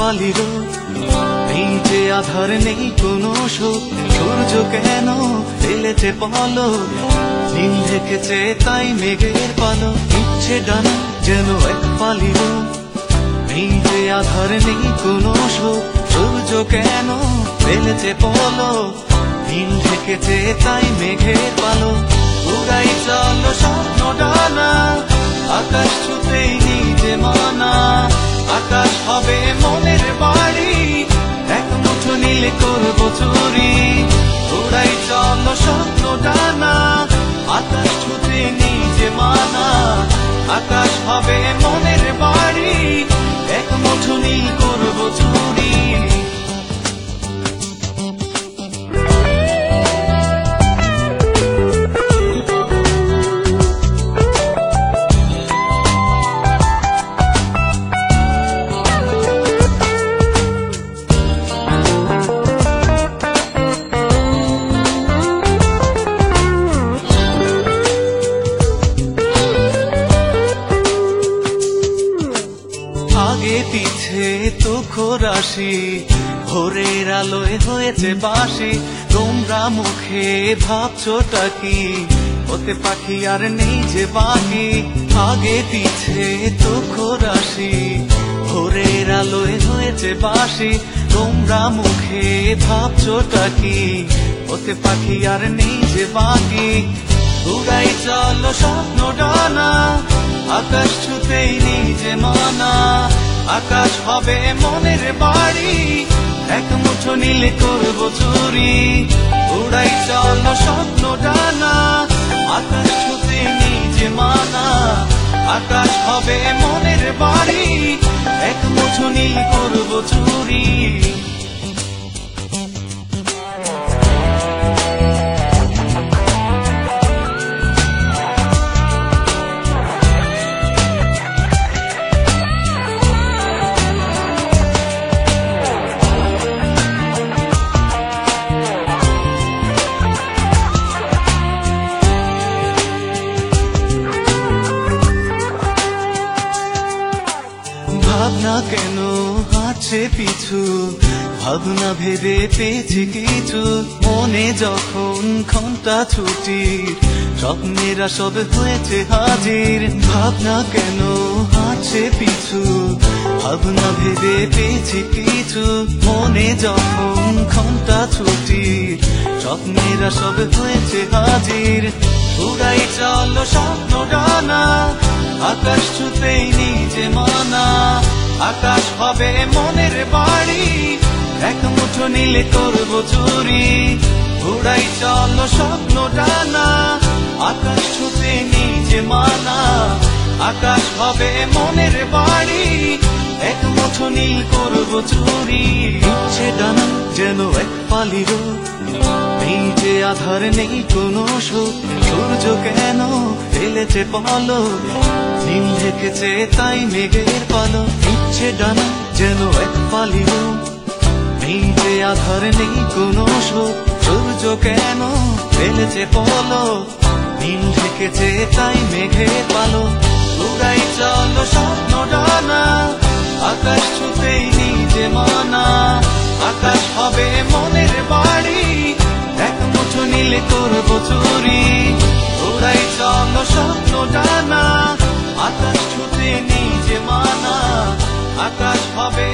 ফালি রোদ, এই যে আধার নেই কোনো শোক, সূর্য কেন ফেলেছে পলক, নীল ঢেকেছে তাই মেঘের পালক, ইচ্ছে ডানা যেন এক ফালি রোদ, এই যে আধার নেই কোনো শোক, সূর্য কেন ফেলেছে পলক, নীল ঢেকেছে তাই মেঘের পালক। উড়াই চলো স্বপ্ন ডানা, আকাশ ছুতেই নিজে মানা, আকাশ হবে মনের বাড়ি, এক মুঠো নীলে করবো চুরি। উড়াই চলো স্বপ্ন ডানা, আকাশ ছুতে নিজে মানা, আকাশ হবে মনের বাড়ি, এক মুঠো নীল করবো চুরি। আগে পিছে তো খোরাশি, ভোরের আলোয় হয়েছে বাসি, তোমরা মুখে ভাবছোটা কি, ওতে পাখি আর নেই যে বাকি। আগে পিছে তো খোরাশি, ভোরের আলোয় হয়েছে বাসি, তোমরা মুখে ভাবছোটা কি, ওতে পাখি আর নেই যে বাকি। উড়াই চলো স্বপ্ন ডানা, আকাশ ছুতেই নিজে মানা, আকাশ হবে মনের বাড়ি, এক মুঠো নীলে করবো চুরি। উড়াই চলো স্বপ্ন ডানা, আকাশ ছুতে নিজে মানা, আকাশ হবে মনের বাড়ি, এক মুঠো নীল করবো চুরি। ভাবনা কেন আছে পিছু, ভাবনা ভেবে পেয়েছি কিছু, মনে যখন ঘন্টা ছুটি, স্বপ্নেরা সব হয়েছে হাজির। ভাবনা কেন আছে পিছু, ভাবনা ভেবে পেয়েছি কিছু, মনে যখন ঘন্টা ছুটি, স্বপ্নেরা সব হয়েছে হাজির। উড়াই চলো স্বপ্ন ডানা, আকাশ ছুতেই নিজে মানা, আকাশ হবে মনের বাড়ি, এক মুঠো নীলে করবো চুরি। উড়াই চলো স্বপ্ন ডানা, আকাশ ছুতে নিজে মানা, আকাশ হবে মনের বাড়ি, এক মুঠো নীল করবো চুরি। ইচ্ছে ডানা যেন এক ফালি রোদ, এই যে আধার নেই কোনো শোক, সূর্য কেন ফেলেছে পলক, নীল ঢেকেছে তাই মেঘের পালক। ইচ্ছে ডানা যেন এক ফালি রোদ, এই যে আধার নেই কোনো শোক, সূর্য কেন ফেলেছে পলক, নীল ঢেকেছে তাই মেঘের পালক। উড়াই চলো স্বপ্ন ডানা, আকাশ ছুতেই নিজে মানা, আকাশ হবে মনের বাড়ি, এক মুঠো নীলে করবো চুরি। উড়াই চলো স্বপ্ন ডানা, আকাশ ছুতে নিজে মানা, আকাশ হবে